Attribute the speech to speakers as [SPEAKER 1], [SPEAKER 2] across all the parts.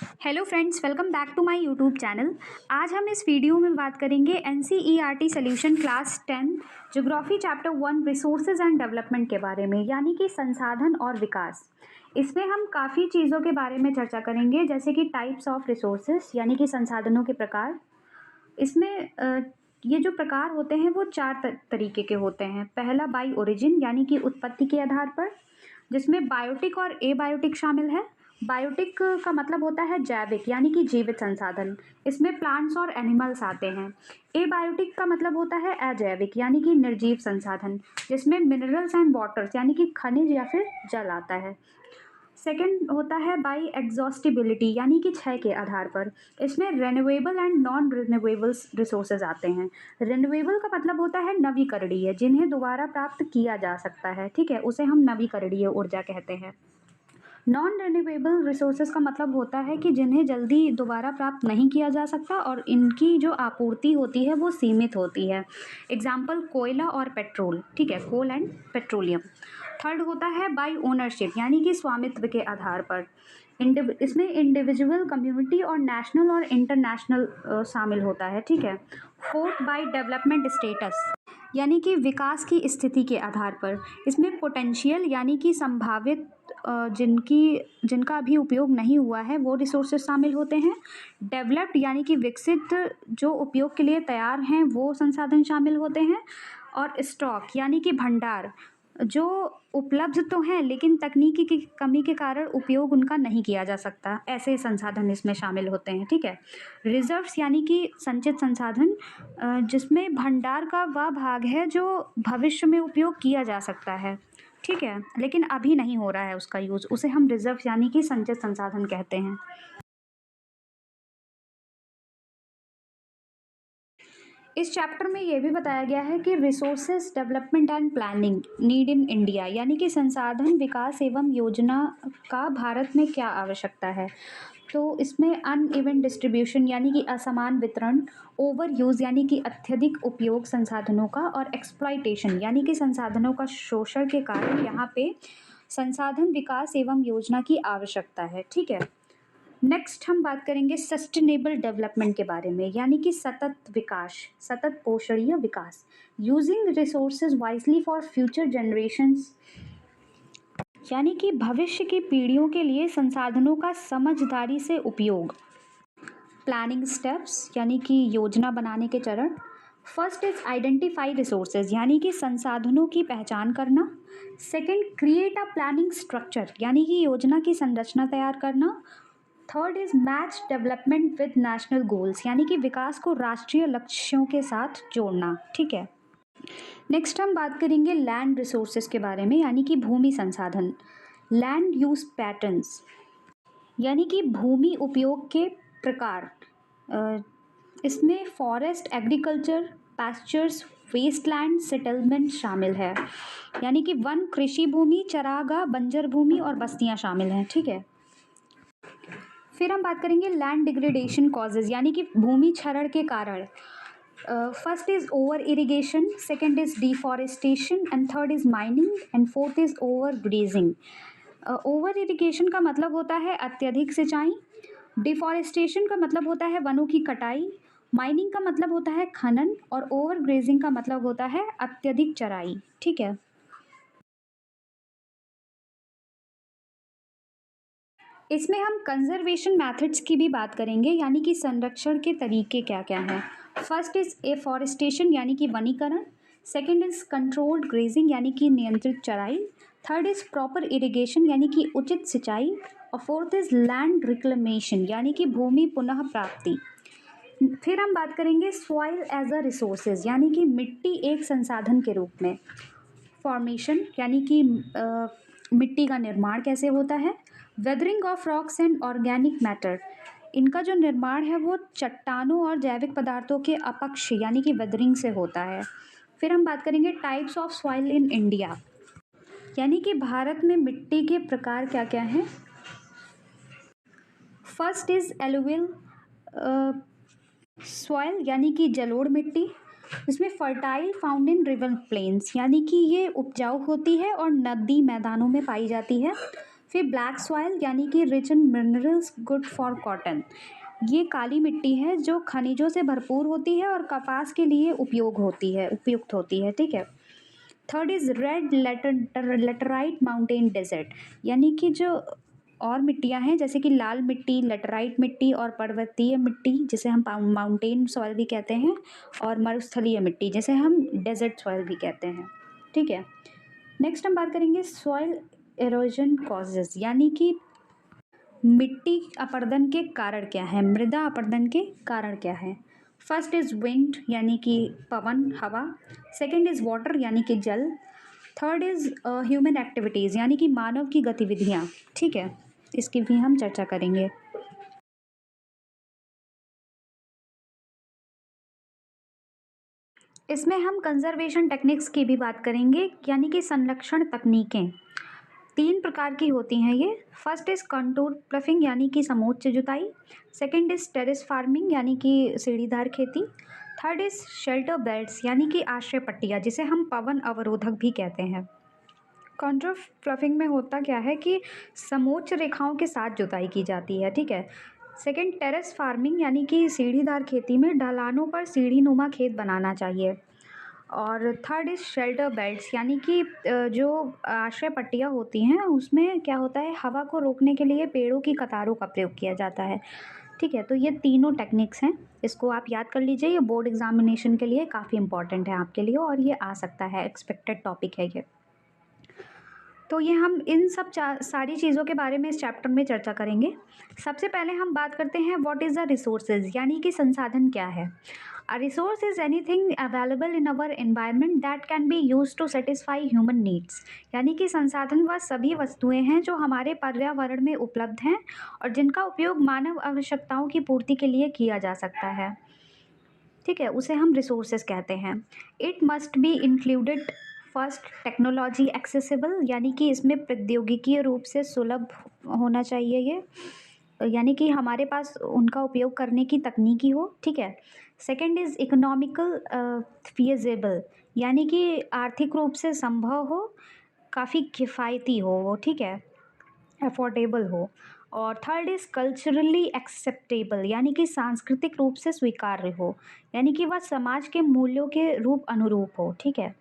[SPEAKER 1] Hello friends, welcome back to my YouTube channel. आज हम इस वीडियो में बात करेंगे NCERT solution class 10 geography chapter 1 resources and development के बारे में, यानी कि संसाधन और विकास। इसमें हम काफ़ी चीज़ों के बारे में चर्चा करेंगे, जैसे कि टाइप्स ऑफ रिसोर्सेज यानी कि संसाधनों के प्रकार। इसमें ये जो प्रकार होते हैं वो चार तरीके के होते हैं। पहला बाई ओरिजिन यानी कि उत्पत्ति के आधार पर, जिसमें बायोटिक और एबायोटिक शामिल है। बायोटिक का मतलब होता है जैविक यानी कि जीवित संसाधन, इसमें प्लांट्स और एनिमल्स आते हैं। एबायोटिक का मतलब होता है अजैविक यानी कि निर्जीव संसाधन, जिसमें मिनरल्स एंड वाटर्स यानी कि खनिज या फिर जल आता है। सेकंड होता है बाई एग्जॉस्टिबिलिटी यानी कि क्षय के आधार पर, इसमें renewable and non renewable resources आते हैं। रिन्यूएबल का मतलब होता है नवीकरणीय, जिन्हें दोबारा प्राप्त किया जा सकता है, ठीक है, उसे हम नवीकरणीय ऊर्जा कहते हैं। नॉन रिन्यूएबल रिसोर्सेज का मतलब होता है कि जिन्हें जल्दी दोबारा प्राप्त नहीं किया जा सकता और इनकी जो आपूर्ति होती है वो सीमित होती है। एग्जाम्पल कोयला और पेट्रोल, ठीक है, कोल एंड पेट्रोलियम। थर्ड होता है बाई ओनरशिप यानी कि स्वामित्व के आधार पर। इसमें इंडिविजुअल, कम्युनिटी और नेशनल और इंटरनेशनल शामिल होता है, ठीक है। फोर्थ बाई डेवलपमेंट स्टेटस यानी कि विकास की स्थिति के आधार पर। इसमें पोटेंशियल यानी कि संभावित जिनका अभी उपयोग नहीं हुआ है वो रिसोर्सेज शामिल होते हैं। डेवलप्ड यानी कि विकसित, जो उपयोग के लिए तैयार हैं वो संसाधन शामिल होते हैं। और स्टॉक यानी कि भंडार, जो उपलब्ध तो हैं लेकिन तकनीकी की कमी के कारण उपयोग उनका नहीं किया जा सकता, ऐसे संसाधन इसमें शामिल होते हैं, ठीक है। रिजर्व्स यानी कि संचित संसाधन, जिसमें भंडार का वह भाग है जो भविष्य में उपयोग किया जा सकता है, ठीक है, लेकिन अभी नहीं हो रहा है उसका यूज़, उसे हम रिजर्व यानी कि संचित संसाधन कहते हैं। इस चैप्टर में ये भी बताया गया है कि resources development and planning need in India, यानी कि संसाधन विकास एवं योजना का भारत में क्या आवश्यकता है। तो इसमें अनइवन डिस्ट्रीब्यूशन यानी कि असमान वितरण, ओवर यूज़ यानी कि अत्यधिक उपयोग संसाधनों का, और एक्सप्लॉयटेशन यानी कि संसाधनों का शोषण के कारण यहाँ पे संसाधन विकास एवं योजना की आवश्यकता है, ठीक है। नेक्स्ट हम बात करेंगे सस्टेनेबल डेवलपमेंट के बारे में, यानी कि सतत विकास, सतत पोषणीय विकास। Using resources wisely for future generations, यानी कि भविष्य की पीढ़ियों के लिए संसाधनों का समझदारी से उपयोग। प्लानिंग स्टेप्स यानी कि योजना बनाने के चरण। फर्स्ट इज आइडेंटिफाई रिसोर्सेज यानी कि संसाधनों की पहचान करना। Second, create a planning structure यानी कि योजना की संरचना तैयार करना। Third is match development with national goals यानी कि विकास को राष्ट्रीय लक्ष्यों के साथ जोड़ना, ठीक है। नेक्स्ट हम बात करेंगे लैंड रिसोर्सेज के बारे में, यानी कि भूमि संसाधन। लैंड यूज पैटर्न्स यानी कि भूमि उपयोग के प्रकार। इसमें forest, agriculture, pastures, Westland, settlement शामिल है, यानी कि वन, कृषि भूमि, चरागाह, बंजर भूमि और बस्तियां शामिल हैं, ठीक है। फिर हम बात करेंगे लैंड डिग्रेडेशन कॉजेज यानी कि भूमि क्षरण के कारण। First is over irrigation, second is deforestation and third is mining and fourth is over grazing. Over irrigation का मतलब होता है अत्यधिक सिंचाई। डिफॉरेस्टेशन का मतलब होता है वनों की कटाई। माइनिंग का मतलब होता है खनन, और ओवर ग्रेजिंग का मतलब होता है अत्यधिक चराई, ठीक है। इसमें हम कंजर्वेशन मेथड्स की भी बात करेंगे, यानी कि संरक्षण के तरीके क्या क्या हैं। फर्स्ट इज एफॉरेस्टेशन यानी कि वनीकरण। सेकंड इज कंट्रोल्ड ग्रेजिंग यानी कि नियंत्रित चराई। थर्ड इज प्रॉपर इरिगेशन यानी कि उचित सिंचाई। और फोर्थ इज लैंड रिक्लेमेशन यानी कि भूमि पुनः प्राप्ति। फिर हम बात करेंगे सॉइल एज अ रिसोर्सेज यानी कि मिट्टी एक संसाधन के रूप में। फॉर्मेशन यानी कि मिट्टी का निर्माण कैसे होता है। Weathering of rocks and organic matter, इनका जो निर्माण है वो चट्टानों और जैविक पदार्थों के अपक्ष यानी कि वेदरिंग से होता है। फिर हम बात करेंगे types of soil in India, यानी कि भारत में मिट्टी के प्रकार क्या क्या हैं। फर्स्ट इज एलुवियल सॉइल यानी कि जलोढ़ मिट्टी, इसमें fertile found in river plains यानी कि ये उपजाऊ होती है और नदी मैदानों में पाई जाती है। फिर ब्लैक सॉइल यानी कि rich in minerals good for cotton, ये काली मिट्टी है जो खनिजों से भरपूर होती है और कपास के लिए उपयुक्त होती है, ठीक है। Third is red laterite mountain desert, यानी कि जो और मिट्टियाँ हैं जैसे कि लाल मिट्टी, लेटराइट मिट्टी और पर्वतीय मिट्टी जिसे हम माउंटेन सॉइल भी कहते हैं, और मरुस्थलीय मिट्टी जिसे हम डेजर्ट सॉइल भी कहते हैं, ठीक है। नेक्स्ट हम बात करेंगे सॉइल एरोजन कॉजेज, यानी कि मिट्टी अपरदन के कारण क्या है, मृदा अपरदन के कारण क्या है। फर्स्ट इज विंड यानी कि पवन हवा, सेकंड इज वाटर यानी कि जल, थर्ड इज ह्यूमन एक्टिविटीज़ यानी कि मानव की गतिविधियाँ, ठीक है, इसकी भी हम चर्चा करेंगे। इसमें हम कंजर्वेशन टेक्निक्स की भी बात करेंगे, यानी कि संरक्षण तकनीकें 3 प्रकार की होती हैं ये। फर्स्ट इज़ कंटूर प्लफिंग यानी कि समोच्च जुताई, सेकंड इज़ टेरेस फार्मिंग यानी कि सीढ़ीदार खेती, थर्ड इज़ शेल्टर बेल्ट्स यानी कि आश्रय पट्टियाँ जिसे हम पवन अवरोधक भी कहते हैं। कंटूर प्लफिंग में होता क्या है कि समोच्च रेखाओं के साथ जुताई की जाती है, ठीक है। सेकंड टेरेस फार्मिंग यानी कि सीढ़ीदार खेती में ढलानों पर सीढ़ी नुमा खेत बनाना चाहिए, और थर्ड इज़ शेल्टर बेल्ट्स यानी कि जो आश्रय पट्टियाँ होती हैं उसमें क्या होता है, हवा को रोकने के लिए पेड़ों की कतारों का प्रयोग किया जाता है, ठीक है। तो ये तीनों टेक्निक्स हैं, इसको आप याद कर लीजिए, ये बोर्ड एग्जामिनेशन के लिए काफ़ी इंपॉर्टेंट है आपके लिए और ये आ सकता है, एक्सपेक्टेड टॉपिक है ये। तो ये हम इन सब सारी चीज़ों के बारे में इस चैप्टर में चर्चा करेंगे। सबसे पहले हम बात करते हैं व्हाट इज़ द रिसोर्सेज, यानी कि संसाधन क्या है। A resource is anything available in our environment that can be used to satisfy human needs, यानी कि संसाधन वह सभी वस्तुएं हैं जो हमारे पर्यावरण में उपलब्ध हैं और जिनका उपयोग मानव आवश्यकताओं की पूर्ति के लिए किया जा सकता है, ठीक है, उसे हम रिसोर्सेज कहते हैं। It must be included first technology accessible, यानी कि इसमें प्रौद्योगिकीय रूप से सुलभ होना चाहिए ये, यानी कि हमारे पास उनका उपयोग करने की तकनीकी हो, ठीक है। सेकंड इज़ इकोनॉमिकल फिजेबल, यानी कि आर्थिक रूप से संभव हो, काफ़ी किफ़ायती हो वो, ठीक है, अफोर्डेबल हो। और थर्ड इज़ कल्चरली एक्सेप्टेबल, यानी कि सांस्कृतिक रूप से स्वीकार्य हो, यानी कि वह समाज के मूल्यों के रूप अनुरूप हो, ठीक है।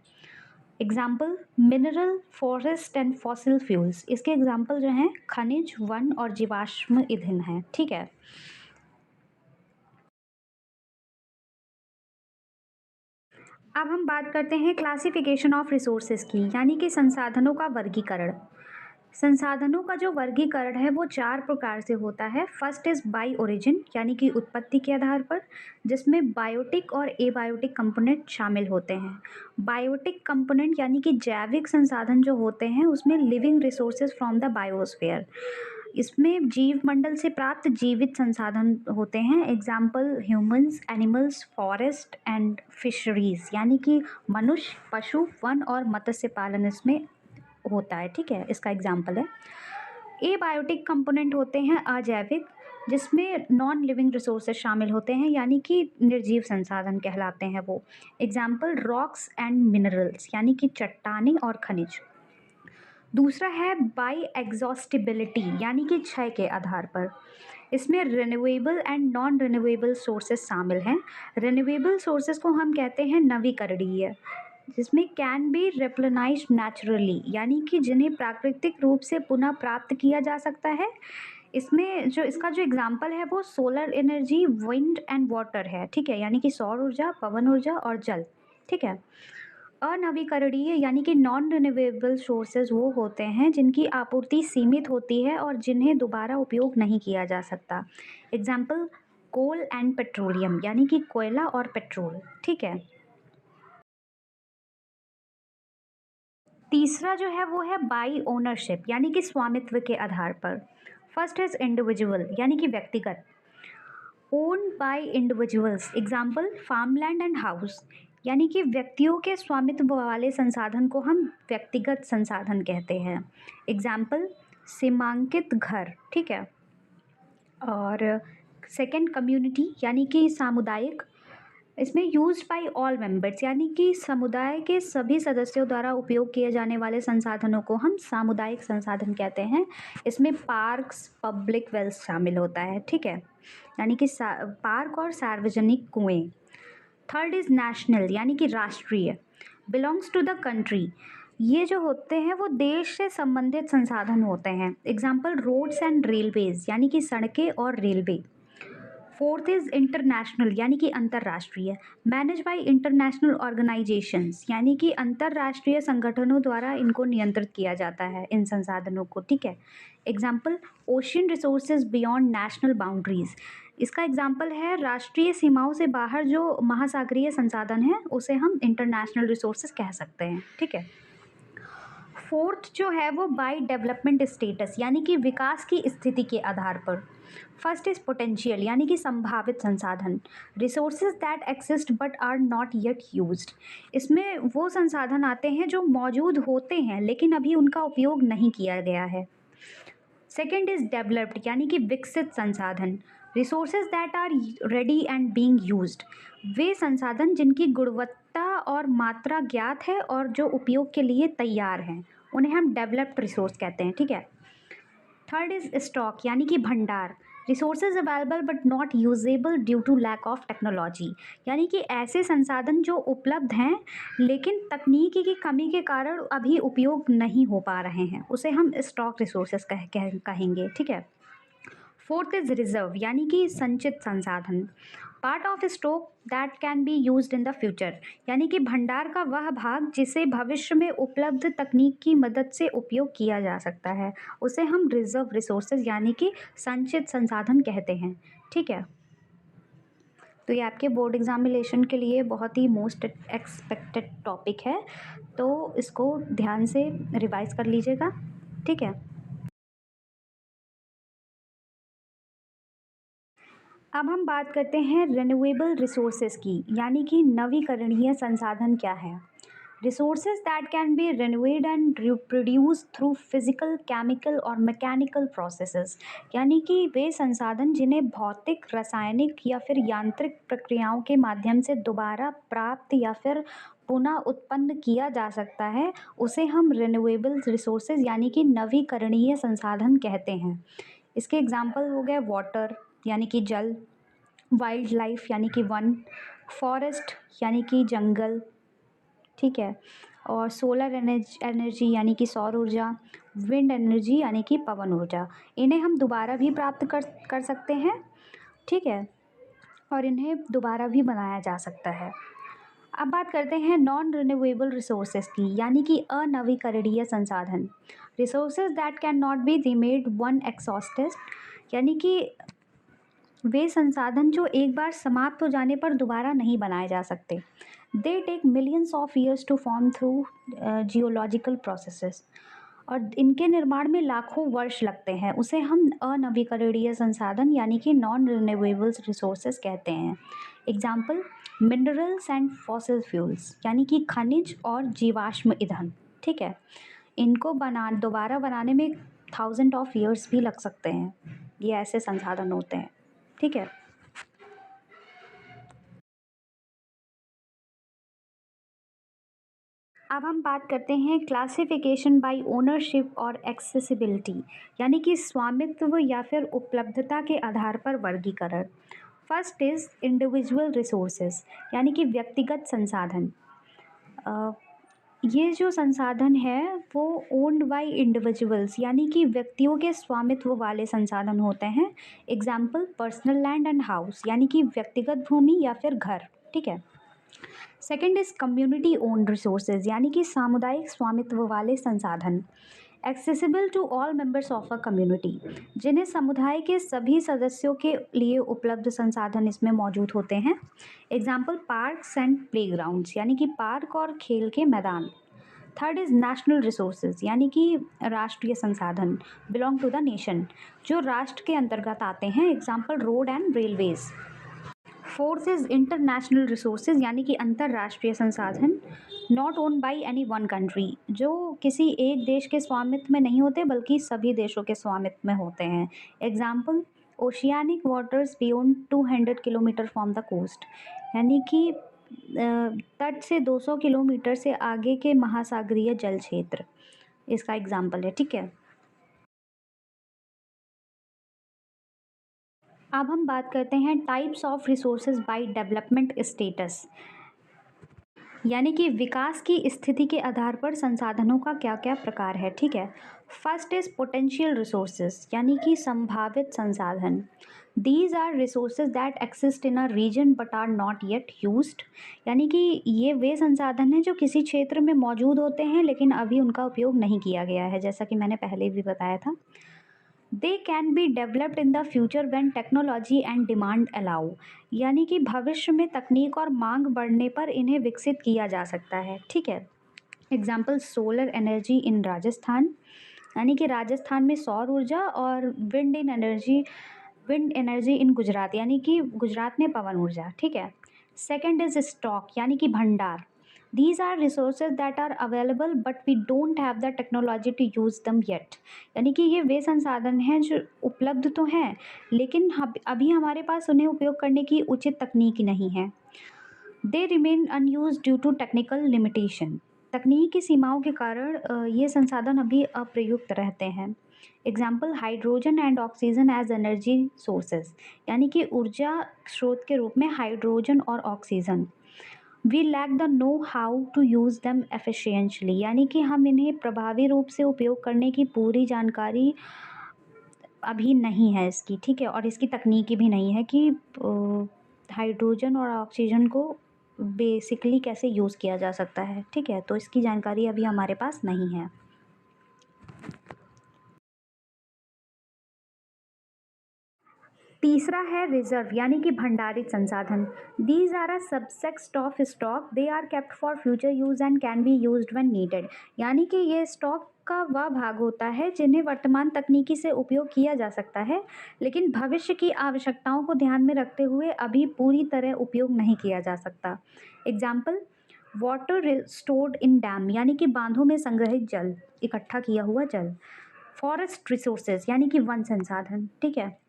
[SPEAKER 1] Example mineral, forest and fossil fuels, इसके एग्जाम्पल जो हैं खनिज, वन और जीवाश्म ईंधन हैं, ठीक है। अब हम बात करते हैं क्लासिफिकेशन ऑफ रिसोर्सेज की, यानी कि संसाधनों का वर्गीकरण। संसाधनों का जो वर्गीकरण है वो 4 प्रकार से होता है। फर्स्ट इज़ बाय ओरिजिन, यानी कि उत्पत्ति के आधार पर, जिसमें बायोटिक और एबायोटिक कंपोनेंट शामिल होते हैं। बायोटिक कंपोनेंट यानी कि जैविक संसाधन जो होते हैं उसमें living resources from the biosphere, इसमें जीव मंडल से प्राप्त जीवित संसाधन होते हैं। Example humans, animals, forest and fisheries, यानी कि मनुष्य, पशु, वन और मत्स्य पालन इसमें होता है, ठीक है, इसका एग्जाम्पल है। एबायोटिक कंपोनेंट होते हैं अजैविक, जिसमें नॉन लिविंग रिसोर्सेज शामिल होते हैं, यानी कि निर्जीव संसाधन कहलाते हैं वो। एग्जाम्पल रॉक्स एंड मिनरल्स, यानी कि चट्टानें और खनिज। दूसरा है बाय एग्जॉस्टिबिलिटी, यानी कि क्षय के आधार पर, इसमें renewable and non renewable sources शामिल हैं। रिन्यूएबल सोर्सेज को हम कहते हैं नवीकरणीय, जिसमें कैन बी रिप्लेनाइज्ड नेचुरली, यानी कि जिन्हें प्राकृतिक रूप से पुनः प्राप्त किया जा सकता है। इसमें जो इसका जो एग्जाम्पल है वो solar energy, wind and water है, ठीक है, यानी कि सौर ऊर्जा, पवन ऊर्जा और जल, ठीक है। अनवीकरणीय यानी कि नॉन रिन्यूएबल सोर्सेज वो होते हैं जिनकी आपूर्ति सीमित होती है और जिन्हें दोबारा उपयोग नहीं किया जा सकता। एग्जाम्पल कोल एंड पेट्रोलियम, यानी कि कोयला और पेट्रोल, ठीक है। तीसरा जो है वो है बाय ओनरशिप, यानी कि स्वामित्व के आधार पर। फर्स्ट इज इंडिविजुअल, यानी कि व्यक्तिगत, own by individuals, example farmland and house, यानी कि व्यक्तियों के स्वामित्व वाले संसाधन को हम व्यक्तिगत संसाधन कहते हैं। एग्जाम्पल सीमांकित घर, ठीक है। और सेकंड कम्युनिटी, यानी कि सामुदायिक, इसमें यूज्ड बाय ऑल मेंबर्स यानी कि समुदाय के सभी सदस्यों द्वारा उपयोग किए जाने वाले संसाधनों को हम सामुदायिक संसाधन कहते हैं। इसमें पार्क्स, पब्लिक वेल्थ शामिल होता है, ठीक है, यानी कि पार्क और सार्वजनिक कुएं। थर्ड इज नेशनल यानी कि राष्ट्रीय, बिलोंग्स टू द कंट्री। ये जो होते हैं वो देश से संबंधित संसाधन होते हैं। एग्जाम्पल रोड्स एंड रेलवेज यानी कि सड़कें और रेलवे। फोर्थ इज इंटरनेशनल यानी कि अंतर्राष्ट्रीय, मैनेज बाय इंटरनेशनल ऑर्गेनाइजेशंस यानी कि अंतर्राष्ट्रीय संगठनों द्वारा इनको नियंत्रित किया जाता है इन संसाधनों को, ठीक है। Example ocean resources beyond national boundaries. इसका एग्जाम्पल है राष्ट्रीय सीमाओं से बाहर जो महासागरीय संसाधन है उसे हम इंटरनेशनल रिसोर्सेज कह सकते हैं, ठीक है। फोर्थ जो है वो बाय डेवलपमेंट स्टेटस यानी कि विकास की स्थिति के आधार पर। फर्स्ट इज पोटेंशियल यानी कि संभावित संसाधन, resources that exist but are not yet used. इसमें वो संसाधन आते हैं जो मौजूद होते हैं लेकिन अभी उनका उपयोग नहीं किया गया है। सेकेंड इज डेवलप्ड यानी कि विकसित संसाधन, resources that are ready and being used. वे संसाधन जिनकी गुणवत्ता और मात्रा ज्ञात है और जो उपयोग के लिए तैयार हैं उन्हें हम डेवलप्ड रिसोर्स कहते हैं, ठीक है। थर्ड इज स्टॉक यानी कि भंडार, resources available but not usable due to lack of technology. यानी कि ऐसे संसाधन जो उपलब्ध हैं लेकिन तकनीकी की कमी के कारण अभी उपयोग नहीं हो पा रहे हैं, उसे हम स्टॉक रिसोर्सेज कहेंगे, ठीक है। फोर्थ इज रिजर्व यानी कि संचित संसाधन, part of stock that can be used in the future. यानी कि भंडार का वह भाग जिसे भविष्य में उपलब्ध तकनीक की मदद से उपयोग किया जा सकता है, उसे हम रिजर्व रिसोर्सेज यानी कि संचित संसाधन कहते हैं, ठीक है। तो ये आपके बोर्ड एग्जामिनेशन के लिए बहुत ही मोस्ट एक्सपेक्टेड टॉपिक है, तो इसको ध्यान से रिवाइज कर लीजिएगा, ठीक है। अब हम बात करते हैं रिन्यूएबल रिसोर्सेज की, यानी कि नवीकरणीय संसाधन क्या है। Resources that can be renewed and reproduce through physical, chemical और मैकेनिकल प्रोसेसेस। यानी कि वे संसाधन जिन्हें भौतिक, रासायनिक या फिर यांत्रिक प्रक्रियाओं के माध्यम से दोबारा प्राप्त या फिर पुनः उत्पन्न किया जा सकता है, उसे हम रिन्यूएबल रिसोर्सेज यानी कि नवीकरणीय संसाधन कहते हैं। इसके एग्जाम्पल हो गए वाटर यानी कि जल, वाइल्ड लाइफ यानी कि वन, फॉरेस्ट यानी कि जंगल, ठीक है, और सोलर एनर्जी यानी कि सौर ऊर्जा, विंड एनर्जी यानी कि पवन ऊर्जा। इन्हें हम दोबारा भी प्राप्त कर सकते हैं, ठीक है, और इन्हें दोबारा भी बनाया जा सकता है। अब बात करते हैं नॉन रिन्यूएबल रिसोर्सेज की, यानी कि अनवीकरणीय संसाधन, resources that can not be remade one exhausted. यानी कि वे संसाधन जो एक बार समाप्त हो जाने पर दोबारा नहीं बनाए जा सकते। They take millions of years to form through geological processes, और इनके निर्माण में लाखों वर्ष लगते हैं, उसे हम अनवीकरणीय संसाधन यानी कि नॉन रिन्यूएबल रिसोर्सेज कहते हैं। Example minerals and fossil fuels यानी कि खनिज और जीवाश्म ईंधन, ठीक है, इनको दोबारा बनाने में 1000 ऑफ ईयर्स भी लग सकते हैं। ये ऐसे संसाधन होते हैं, ठीक है। अब हम बात करते हैं क्लासिफिकेशन बाय ओनरशिप और एक्सेसिबिलिटी, यानी कि स्वामित्व या फिर उपलब्धता के आधार पर वर्गीकरण। फर्स्ट इज इंडिविजुअल रिसोर्सेज यानी कि व्यक्तिगत संसाधन। ये जो संसाधन है वो ओन्ड बाय इंडिविजुअल्स यानी कि व्यक्तियों के स्वामित्व वाले संसाधन होते हैं। Example personal land and house यानी कि व्यक्तिगत भूमि या फिर घर, ठीक है। Second is community owned resources यानी कि सामुदायिक स्वामित्व वाले संसाधन। Accessible to all members of a community, जिन्हें समुदाय के सभी सदस्यों के लिए उपलब्ध संसाधन इसमें मौजूद होते हैं। एग्जाम्पल पार्क्स एंड प्लेग्राउंड्स यानी कि पार्क और खेल के मैदान। थर्ड इज नेशनल रिसोर्सेज यानी कि राष्ट्रीय संसाधन, बिलोंग टू द नेशन, जो राष्ट्र के अंतर्गत आते हैं। Example road and railways. Fourth is international resources यानी कि अंतर्राष्ट्रीय संसाधन, not own by any one country, जो किसी एक देश के स्वामित्व में नहीं होते बल्कि सभी देशों के स्वामित्व में होते हैं। Example oceanic waters beyond 200 kilometre from the coast, यानी कि तट से 200 किलोमीटर से आगे के महासागरीय जल क्षेत्र इसका एग्जाम्पल है। ठीक है, अब हम बात करते हैं types of resources by development status, यानी कि विकास की स्थिति के आधार पर संसाधनों का क्या क्या प्रकार है। ठीक है, फर्स्ट इज पोटेंशियल रिसोर्सेज, यानी कि संभावित संसाधन। These are resources that exist in a region but are not yet used, यानी कि ये वे संसाधन हैं जो किसी क्षेत्र में मौजूद होते हैं लेकिन अभी उनका उपयोग नहीं किया गया है, जैसा कि मैंने पहले भी बताया था। They can be developed in the future when technology and demand allow, यानी कि भविष्य में तकनीक और मांग बढ़ने पर इन्हें विकसित किया जा सकता है। ठीक है, example solar energy in Rajasthan, यानी कि राजस्थान में सौर ऊर्जा, और विंड एनर्जी इन गुजरात, यानी कि गुजरात में पवन ऊर्जा। ठीक है, सेकंड इज स्टॉक, यानी कि भंडार। These are resources that are available but we don't have the technology to use them yet, यानी कि ये वे संसाधन हैं जो उपलब्ध तो हैं लेकिन अभी हमारे पास उन्हें उपयोग करने की उचित तकनीक नहीं है। They remain unused due to technical limitation, तकनीक की सीमाओं के कारण ये संसाधन अभी अप्रयुक्त रहते हैं। Example hydrogen and oxygen as energy sources, यानी कि ऊर्जा स्रोत के रूप में हाइड्रोजन और oxygen. We lack the know how to use them efficiently, यानी कि हम इन्हें प्रभावी रूप से उपयोग करने की पूरी जानकारी अभी नहीं है इसकी। ठीक है, और इसकी तकनीकी भी नहीं है कि हाइड्रोजन और ऑक्सीजन को बेसिकली कैसे यूज़ किया जा सकता है। ठीक है, तो इसकी जानकारी अभी हमारे पास नहीं है। तीसरा है रिजर्व, यानी कि भंडारित संसाधन। These are a subset of stock, they are kept for future use and can be used when needed, यानी कि ये स्टॉक का वह भाग होता है जिन्हें वर्तमान तकनीकी से उपयोग किया जा सकता है लेकिन भविष्य की आवश्यकताओं को ध्यान में रखते हुए अभी पूरी तरह उपयोग नहीं किया जा सकता। Example water stored in dam, यानी कि बांधों में संग्रहित जल, इकट्ठा किया हुआ जल। फॉरेस्ट रिसोर्सेज, यानी कि वन संसाधन। ठीक है,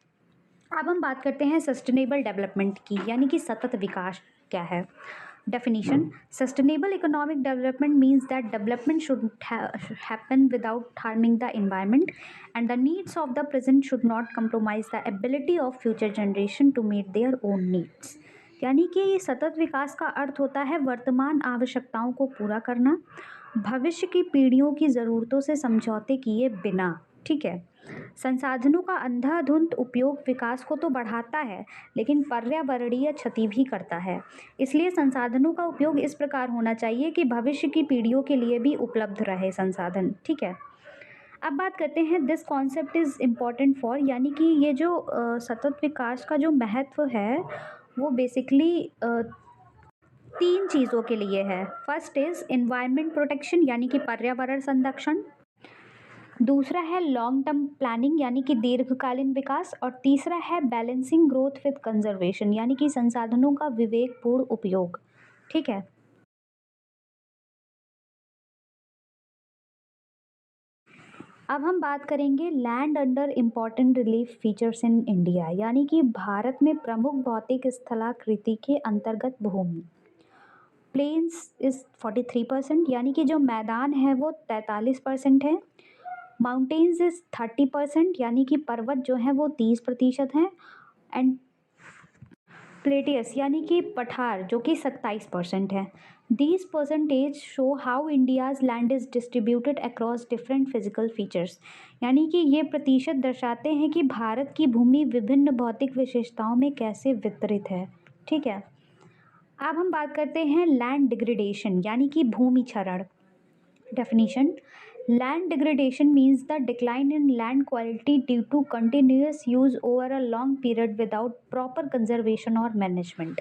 [SPEAKER 1] अब हम बात करते हैं सस्टेनेबल डेवलपमेंट की, यानी कि सतत विकास क्या है। Definition, sustainable economic development means that development should happen without harming the environment and the needs of the present should not compromise the ability of future generation to meet their own needs, यानी कि सतत विकास का अर्थ होता है वर्तमान आवश्यकताओं को पूरा करना भविष्य की पीढ़ियों की ज़रूरतों से समझौते किए बिना। ठीक है, संसाधनों का अंधाधुंध उपयोग विकास को तो बढ़ाता है लेकिन पर्यावरणीय क्षति भी करता है, इसलिए संसाधनों का उपयोग इस प्रकार होना चाहिए कि भविष्य की पीढ़ियों के लिए भी उपलब्ध रहे संसाधन। ठीक है, अब बात करते हैं this concept is important for, यानी कि ये जो सतत विकास का जो महत्व है वो बेसिकली तीन चीज़ों के लिए है। फर्स्ट इज़ एनवायरनमेंट प्रोटेक्शन, यानी कि पर्यावरण संरक्षण। दूसरा है लॉन्ग टर्म प्लानिंग, यानी कि दीर्घकालीन विकास। और तीसरा है बैलेंसिंग ग्रोथ विद कंजर्वेशन, यानी कि संसाधनों का विवेकपूर्ण उपयोग। ठीक है, अब हम बात करेंगे land under important relief features in India, यानी कि भारत में प्रमुख भौतिक स्थलाकृति के अंतर्गत भूमि। प्लेन्स इज 43%, यानी कि जो मैदान है वो 43% है। माउंटेन्स इज 30%, यानी कि पर्वत जो हैं वो 30% हैं। एंड प्लेटियस, यानी कि पठार, जो कि 27% है। These percentage show how India's land is distributed across different physical features, यानी कि ये प्रतिशत दर्शाते हैं कि भारत की भूमि विभिन्न भौतिक विशेषताओं में कैसे वितरित है। ठीक है, अब हम बात करते हैं लैंड डिग्रेडेशन, यानी कि भूमि क्षरण। Definition, land degradation means the decline in land quality due to continuous use over a long period without proper conservation or management,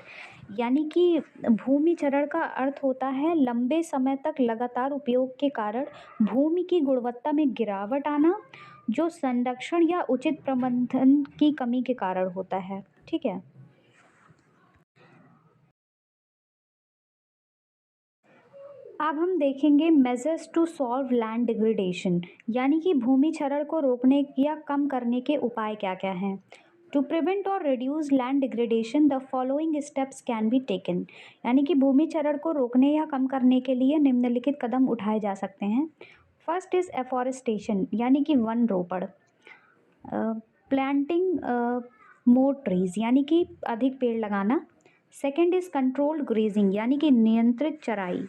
[SPEAKER 1] यानी कि भूमि क्षरण का अर्थ होता है लंबे समय तक लगातार उपयोग के कारण भूमि की गुणवत्ता में गिरावट आना जो संरक्षण या उचित प्रबंधन की कमी के कारण होता है। ठीक है, अब हम देखेंगे measures to solve land degradation, यानी कि भूमि क्षरण को रोकने या कम करने के उपाय क्या क्या हैं। टू प्रिवेंट और reduce land degradation the following steps can be taken, यानी कि भूमि क्षरण को रोकने या कम करने के लिए निम्नलिखित कदम उठाए जा सकते हैं। फर्स्ट इज एफॉरेस्टेशन, यानी कि वन रोपण। प्लांटिंग मोर ट्रीज, यानी कि अधिक पेड़ लगाना। सेकेंड इज कंट्रोल्ड ग्रेजिंग, यानी कि नियंत्रित चराई।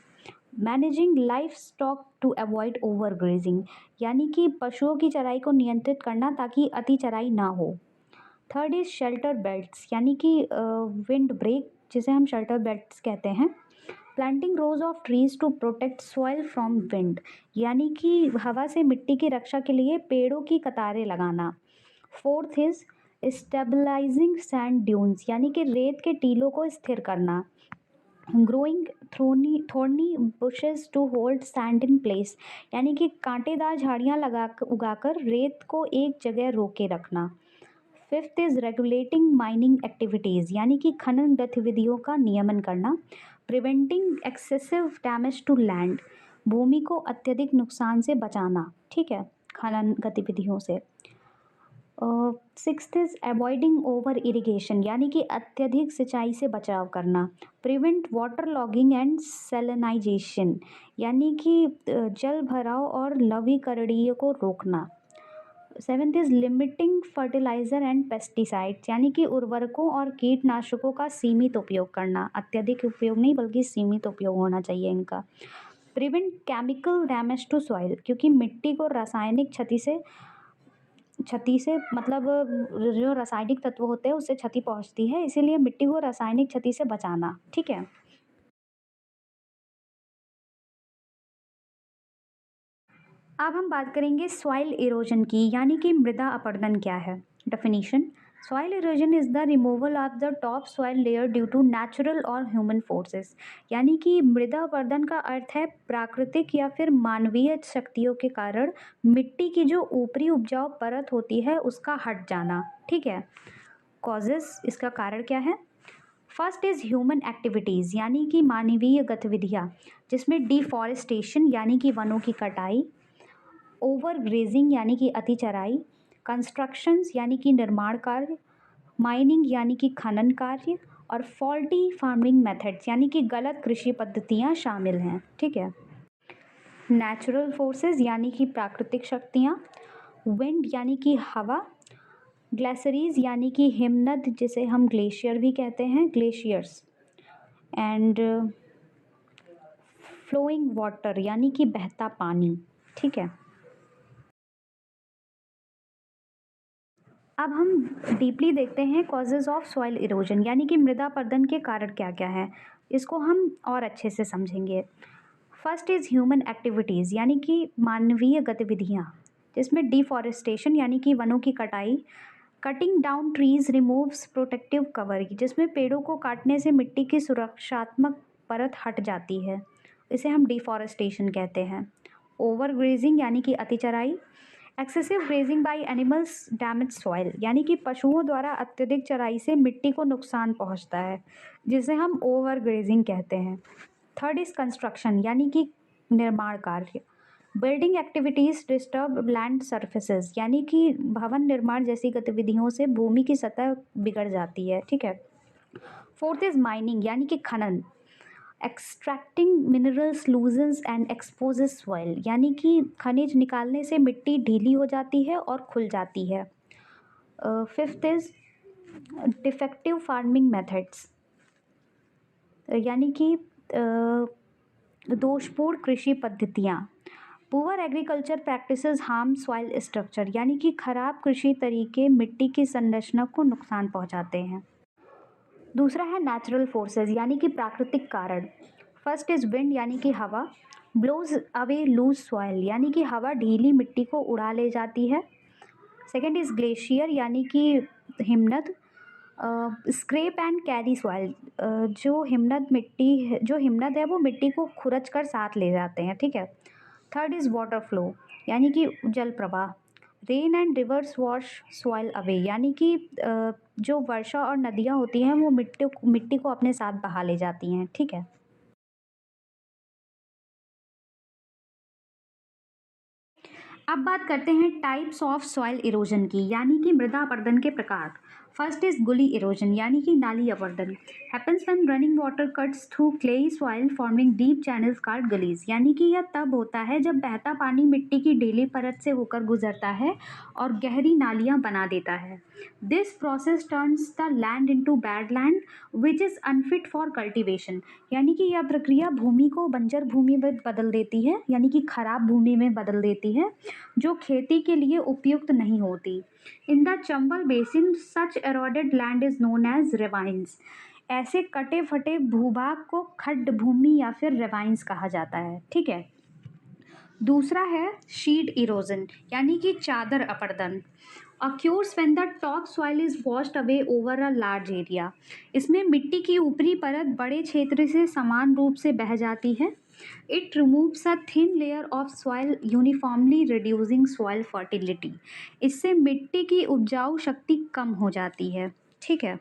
[SPEAKER 1] Managing livestock to avoid overgrazing, यानी कि पशुओं की चराई को नियंत्रित करना ताकि अति चराई ना हो। थर्ड इज शेल्टर बेल्ट्स, यानी कि विंड ब्रेक, जिसे हम शेल्टर बेल्ट्स कहते हैं। Planting rows of trees to protect soil from wind, यानी कि हवा से मिट्टी की रक्षा के लिए पेड़ों की कतारें लगाना। Fourth is stabilising sand dunes, यानी कि रेत के टीलों को स्थिर करना। Growing thorny bushes to hold sand in place, यानी कि कांटेदार झाड़ियाँ उगाकर रेत को एक जगह रोके रखना। Fifth is regulating mining activities, यानी कि खनन गतिविधियों का नियमन करना। Preventing excessive damage to land, भूमि को अत्यधिक नुकसान से बचाना, ठीक है, खनन गतिविधियों से। Sixth is avoiding over irrigation, यानी कि अत्यधिक सिंचाई से बचाव करना। Prevent waterlogging and salinisation, यानी कि जल भराव और लवणीकरण को रोकना। Seventh is limiting fertiliser and pesticides, यानी कि उर्वरकों और कीटनाशकों का सीमित उपयोग करना। अत्यधिक उपयोग नहीं बल्कि सीमित उपयोग होना चाहिए इनका। Prevent chemical damage to soil, क्योंकि मिट्टी को रासायनिक क्षति से मतलब जो रासायनिक तत्व होते हैं उससे क्षति पहुंचती है, इसीलिए मिट्टी को रासायनिक क्षति से बचाना, ठीक है। अब हम बात करेंगे सॉइल इरोजन की, यानी कि मृदा अपरदन क्या है। Definition: soil erosion is the removal of the top soil layer due to natural और ह्यूमन फोर्सेस, यानी कि मृदा अपरदन का अर्थ है प्राकृतिक या फिर मानवीय शक्तियों के कारण मिट्टी की जो ऊपरी उपजाऊ परत होती है उसका हट जाना, ठीक है। कॉजेस, इसका कारण क्या है। फर्स्ट इज ह्यूमन एक्टिविटीज़, यानी कि मानवीय गतिविधियाँ, जिसमें डिफॉरेस्टेशन यानी कि वनों की कटाई, ओवर ग्रेजिंग यानी कि अति चराई, कंस्ट्रक्शंस यानी कि निर्माण कार्य, माइनिंग यानी कि खनन कार्य, और फॉल्टी फार्मिंग मेथड्स यानी कि गलत कृषि पद्धतियाँ शामिल हैं, ठीक है। नेचुरल फोर्सेस यानी कि प्राकृतिक शक्तियाँ, विंड यानी कि हवा, ग्लेशियर्स यानी कि हिमनद जिसे हम ग्लेशियर भी कहते हैं, ग्लेशियर्स, एंड फ्लोइंग वाटर यानी कि बहता पानी, ठीक है। अब हम डीपली देखते हैं कॉजेज ऑफ सॉइल इरोजन, यानी कि मृदा अपरदन के कारण क्या क्या है, इसको हम और अच्छे से समझेंगे। फर्स्ट इज ह्यूमन एक्टिविटीज़, यानी कि मानवीय गतिविधियाँ, जिसमें डिफॉरेस्टेशन यानी कि वनों की कटाई, cutting down trees removes protective cover, जिसमें पेड़ों को काटने से मिट्टी की सुरक्षात्मक परत हट जाती है, इसे हम डिफॉरेस्टेशन कहते हैं। ओवर ग्रेजिंग यानी कि अति चराई, excessive grazing by animals damage soil, यानी कि पशुओं द्वारा अत्यधिक चराई से मिट्टी को नुकसान पहुंचता है, जिसे हम ओवर ग्रेजिंग कहते हैं। थर्ड इज कंस्ट्रक्शन, यानी कि निर्माण कार्य, building activities disturb land surfaces, यानी कि भवन निर्माण जैसी गतिविधियों से भूमि की सतह बिगड़ जाती है, ठीक है। फोर्थ इज माइनिंग, यानी कि खनन, extracting minerals loosens and exposes soil, यानी कि खनिज निकालने से मिट्टी ढीली हो जाती है और खुल जाती है। Fifth is defective farming methods, यानी कि दोषपूर्ण कृषि पद्धतियाँ, poor agriculture practices harm soil structure, यानी कि खराब कृषि तरीके मिट्टी की संरचना को नुकसान पहुंचाते हैं। दूसरा है नेचुरल फोर्सेस, यानी कि प्राकृतिक कारण। फर्स्ट इज विंड, यानी कि हवा, ब्लोज अवे लूज सॉइल, यानी कि हवा ढीली मिट्टी को उड़ा ले जाती है। सेकेंड इज ग्लेशियर, यानी कि हिमनद, स्क्रेप एंड कैरी सॉइल, जो हिमनद है वो मिट्टी को खुरच कर साथ ले जाते हैं, ठीक है। थर्ड इज वाटर फ्लो, यानी कि जल प्रवाह, rain and reverse wash soil away, यानी कि जो वर्षा और नदियाँ होती हैं वो मिट्टी को अपने साथ बहा ले जाती हैं, ठीक है। अब बात करते हैं टाइप्स ऑफ सॉइल इरोजन की, यानी कि मृदा अपरदन के प्रकार। फर्स्ट इज गुली इरोजन, यानी कि नाली अपरदन। Happens when running water cuts through clayey soil forming deep channels called gullies, यानी कि यह तब होता है जब बहता पानी मिट्टी की ढीली परत से होकर गुजरता है और गहरी नालियां बना देता है। This process turns the land into bad land which is unfit for cultivation, यानी कि यह प्रक्रिया भूमि को बंजर भूमि में बदल देती है, यानी कि खराब भूमि में बदल देती है जो खेती के लिए उपयुक्त नहीं होती। In the Chambal basin such eroded land is known as ravines. ऐसे कटे फटे भूभाग को खड्ड भूमि या फिर रेवाइंस कहा जाता है। ठीक है। दूसरा है शीट इरोजन, यानी कि चादर अपरदन। occurs when the top soil is washed away over a large area। इसमें मिट्टी की ऊपरी परत बड़े क्षेत्र से समान रूप से बह जाती है। It removes a thin layer of soil uniformly reducing soil fertility। इससे मिट्टी की उपजाऊ शक्ति कम हो जाती है। ठीक है।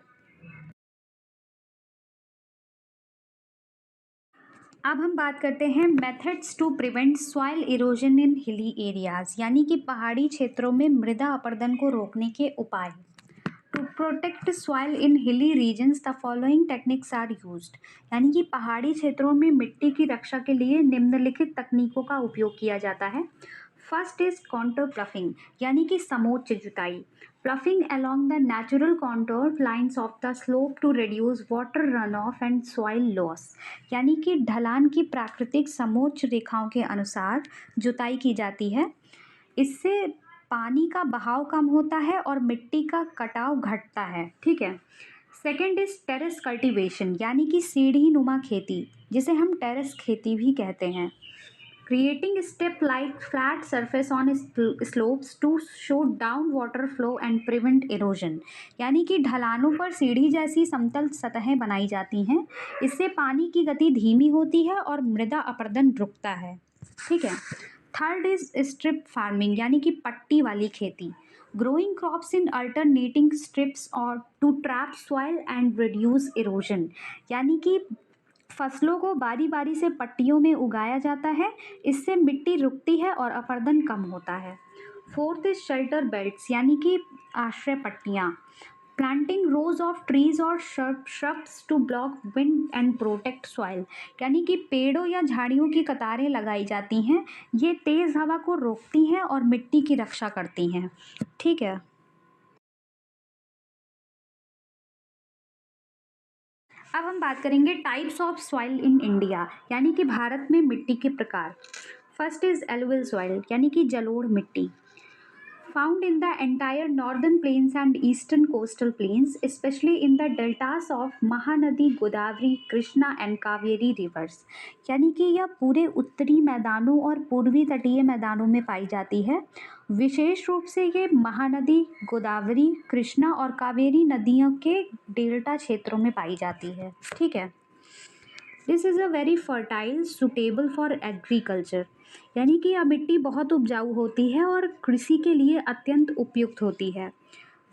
[SPEAKER 1] अब हम बात करते हैं methods to prevent soil erosion in hilly areas, यानी कि पहाड़ी क्षेत्रों में मृदा अपरदन को रोकने के उपाय। To protect soil in hilly regions the following techniques are used, यानी कि पहाड़ी क्षेत्रों में मिट्टी की रक्षा के लिए निम्नलिखित तकनीकों का उपयोग किया जाता है। फर्स्ट इज कॉन्टोर प्लफिंग, यानी कि समोच्च जुताई। Ploughing along the natural contour lines of the slope to reduce water runoff and soil loss, यानी कि ढलान की प्राकृतिक समोच्च रेखाओं के अनुसार जुताई की जाती है। इससे पानी का बहाव कम होता है और मिट्टी का कटाव घटता है। ठीक है। सेकेंड इज टेरेस कल्टीवेशन, यानी कि सीढ़ी नुमा खेती, जिसे हम टेरेस खेती भी कहते हैं। Creating step like flat surface on slopes to slow down water flow and prevent erosion, यानी कि ढलानों पर सीढ़ी जैसी समतल सतहें बनाई जाती हैं। इससे पानी की गति धीमी होती है और मृदा अपरदन रुकता है। ठीक है। थर्ड इज स्ट्रिप फार्मिंग, यानी कि पट्टी वाली खेती। Growing crops in alternating strips और to trap soil and reduce erosion, यानी कि फसलों को बारी बारी से पट्टियों में उगाया जाता है। इससे मिट्टी रुकती है और अपरदन कम होता है। फोर्थ इज शेल्टर बेल्ट्स, यानी कि आश्रय पट्टियाँ। प्लांटिंग रोज ऑफ ट्रीज और shrubs to block wind and protect soil, यानी कि पेड़ों या झाड़ियों की कतारें लगाई जाती हैं। ये तेज़ हवा को रोकती हैं और मिट्टी की रक्षा करती हैं। ठीक है। अब हम बात करेंगे types of soil in India, यानी कि भारत में मिट्टी के प्रकार। फर्स्ट इज एलुवियल सॉइल, यानी कि जलोढ़ मिट्टी। Found in the entire northern plains and eastern coastal plains, especially in the deltas of Mahanadi, Godavari, Krishna and Kaveri rivers, यानी कि यह पूरे उत्तरी मैदानों और पूर्वी तटीय मैदानों में पाई जाती है। विशेष रूप से ये महानदी, गोदावरी, कृष्णा और कावेरी नदियों के डेल्टा क्षेत्रों में पाई जाती है। ठीक है। This is a very fertile suitable for agriculture, यानी कि यह मिट्टी बहुत उपजाऊ होती है और कृषि के लिए अत्यंत उपयुक्त होती है।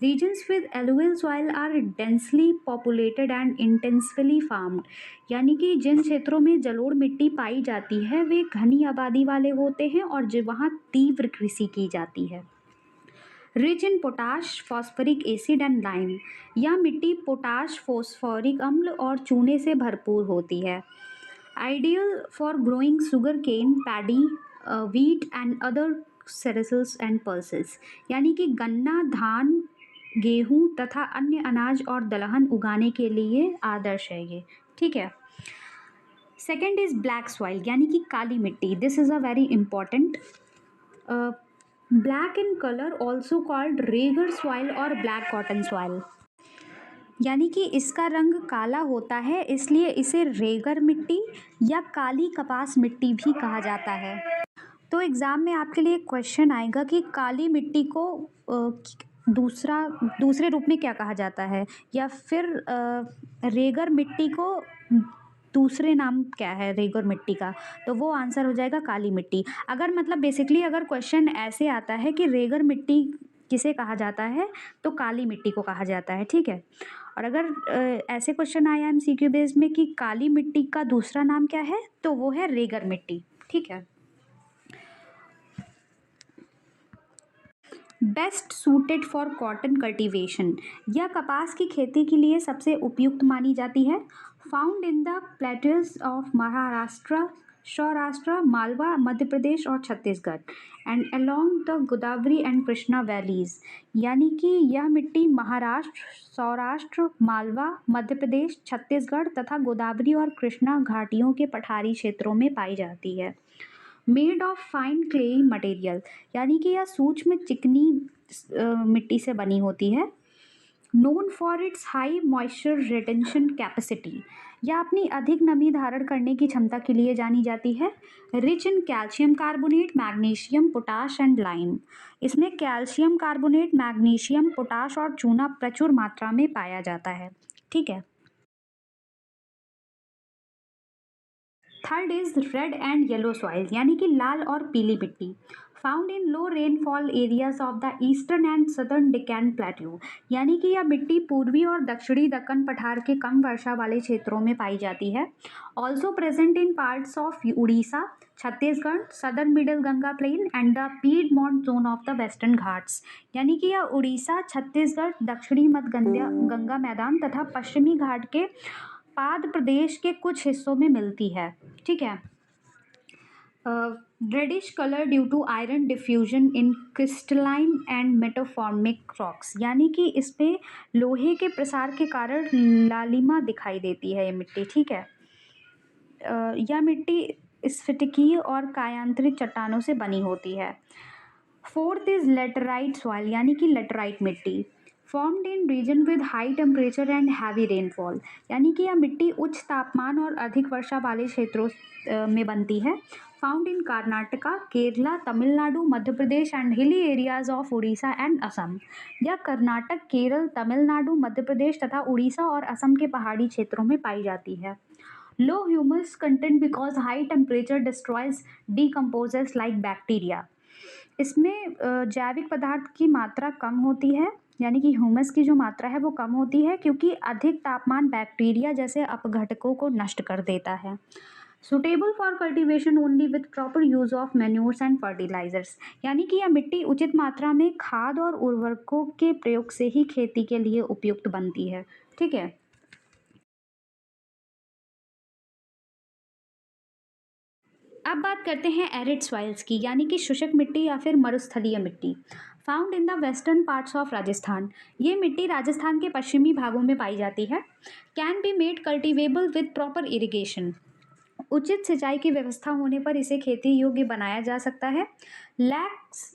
[SPEAKER 1] Regions with alluvial soil are densely populated and intensively farmed, यानी कि जिन क्षेत्रों में जलोढ़ मिट्टी पाई जाती है वे घनी आबादी वाले होते हैं और जो वहाँ तीव्र कृषि की जाती है। Rich in potash, phosphoric acid and lime, यह मिट्टी पोटाश, फॉस्फोरिक अम्ल और चूने से भरपूर होती है। Ideal for growing sugarcane, paddy, wheat and other cereals and pulses, यानी कि गन्ना, धान, गेहूँ तथा अन्य अनाज और दलहन उगाने के लिए आदर्श है ये। ठीक है। सेकेंड इज ब्लैक सॉइल, यानी कि काली मिट्टी। This is a very important. Black in colour also called Regar soil और ब्लैक कॉटन सॉइल, यानी कि इसका रंग काला होता है, इसलिए इसे रेगर मिट्टी या काली कपास मिट्टी भी कहा जाता है। तो एग्ज़ाम में आपके लिए क्वेश्चन आएगा कि काली मिट्टी को दूसरे रूप में क्या कहा जाता है, या फिर रेगर मिट्टी को दूसरे नाम क्या है रेगर मिट्टी का, तो वो आंसर हो जाएगा काली मिट्टी। अगर मतलब बेसिकली अगर क्वेश्चन ऐसे आता है कि रेगर मिट्टी किसे कहा जाता है, तो काली मिट्टी को कहा जाता है। ठीक है। और अगर ऐसे क्वेश्चन आया MCQ बेस्ड में कि काली मिट्टी का दूसरा नाम क्या है, तो वो है रेगर मिट्टी। ठीक है। Best suited for cotton cultivation, यह कपास की खेती के लिए सबसे उपयुक्त मानी जाती है। Found in the plateaus of Maharashtra, Saurashtra, Malwa, Madhya Pradesh और Chhattisgarh and along the Godavari and Krishna valleys, यानी कि यह मिट्टी महाराष्ट्र, सौराष्ट्र, मालवा, मध्य प्रदेश, छत्तीसगढ़ तथा गोदावरी और कृष्णा घाटियों के पठारी क्षेत्रों में पाई जाती है। Made of fine clayey material, यानी कि यह सूक्ष्म चिकनी मिट्टी से बनी होती है। Known for its high moisture retention capacity, यह अपनी अधिक नमी धारण करने की क्षमता के लिए जानी जाती है। Rich in calcium carbonate, magnesium, potash and lime, इसमें कैल्शियम कार्बोनेट, मैग्नीशियम, पोटाश और चूना प्रचुर मात्रा में पाया जाता है। ठीक है। Third is red and yellow soil, यानी कि लाल और पीली मिट्टी। Found in low rainfall areas of the eastern and southern Deccan plateau, यानी कि यह मिट्टी पूर्वी और दक्षिणी दक्कन पठार के कम वर्षा वाले क्षेत्रों में पाई जाती है। Also present in parts of Orissa, Chhattisgarh, southern middle Ganga plain and the piedmont zone of the Western Ghats, यानी कि यह उड़ीसा, छत्तीसगढ़, दक्षिणी मध्य गंगा मैदान तथा पश्चिमी घाट के पाद प्रदेश के कुछ हिस्सों में मिलती है। ठीक है। Reddish colour due to iron diffusion in crystalline and metamorphic rocks, यानी कि इसमें लोहे के प्रसार के कारण लालिमा दिखाई देती है ये मिट्टी। ठीक है। यह मिट्टी स्फटिकीय और कायांतरित चट्टानों से बनी होती है। फोर्थ इज लेटराइट सॉइल, यानी कि लेटराइट मिट्टी। Formed in region with high temperature and heavy rainfall, यानी कि यह मिट्टी उच्च तापमान और अधिक वर्षा वाले क्षेत्रों में बनती है। Found in Karnataka, Kerala, Tamil Nadu, Madhya Pradesh and hilly areas of Orissa and Assam, यह कर्नाटक, केरल, तमिलनाडु, मध्य प्रदेश तथा उड़ीसा और असम के पहाड़ी क्षेत्रों में पाई जाती है। Low humus content because high temperature destroys decomposers like bacteria, इसमें जैविक पदार्थ की मात्रा कम होती है, यानी कि ह्यूमस की जो मात्रा है वो कम होती है क्योंकि अधिक तापमान बैक्टीरिया जैसे अपघटकों को नष्ट कर देता है। Suitable for cultivation only with proper use of manures and fertilisers, यानी कि यह मिट्टी उचित मात्रा में खाद और उर्वरकों के प्रयोग से ही खेती के लिए उपयुक्त बनती है। ठीक है। अब बात करते हैं एरिड सॉइल्स की, यानी कि शुष्क मिट्टी या फिर मरुस्थलीय मिट्टी। Found in the western parts of Rajasthan, ये मिट्टी राजस्थान के पश्चिमी भागों में पाई जाती है। Can be made cultivable with proper irrigation, उचित सिंचाई की व्यवस्था होने पर इसे खेती योग्य बनाया जा सकता है। Lacks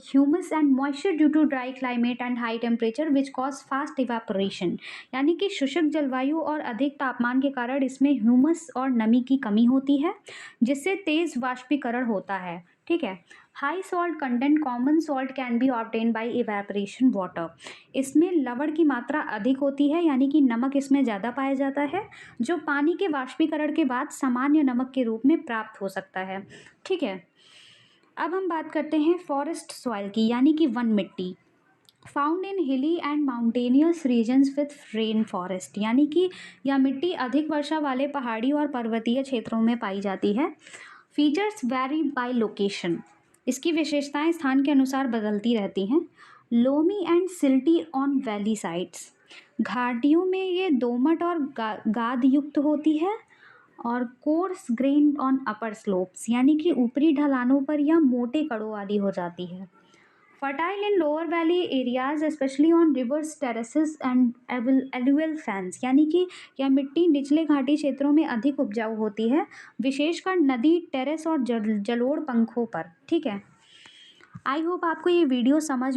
[SPEAKER 1] humus and moisture due to dry climate and high temperature which cause fast evaporation, यानी कि शुष्क जलवायु और अधिक तापमान के कारण इसमें ह्यूमस और नमी की कमी होती है जिससे तेज वाष्पीकरण होता है। ठीक है। High salt content, common salt can be obtain bye evaporation water, इसमें लवण की मात्रा अधिक होती है, यानी कि नमक इसमें ज़्यादा पाया जाता है जो पानी के वाष्पीकरण के बाद सामान्य नमक के रूप में प्राप्त हो सकता है। ठीक है। अब हम बात करते हैं फॉरेस्ट सॉइल की, यानी कि वन मिट्टी। Found in hilly and mountainous regions with rainforest, यानी कि यह मिट्टी अधिक वर्षा वाले पहाड़ी और पर्वतीय क्षेत्रों में पाई जाती है। फीचर्स वैरी बाय लोकेशन, इसकी विशेषताएं स्थान के अनुसार बदलती रहती हैं। Loamy and silty on valley sides, घाटियों में ये दोमट और गाद युक्त होती है। और coarse grain on upper slopes, यानी कि ऊपरी ढलानों पर यह मोटे कड़ों वाली हो जाती है। Fertile in lower valley areas specially on reverse terraces and alluvial fans, यानी कि यह मिट्टी निचले घाटी क्षेत्रों में अधिक उपजाऊ होती है, विशेषकर नदी, टेरेस और जलोढ़ पंखों पर। ठीक है। आई होप आपको ये वीडियो समझ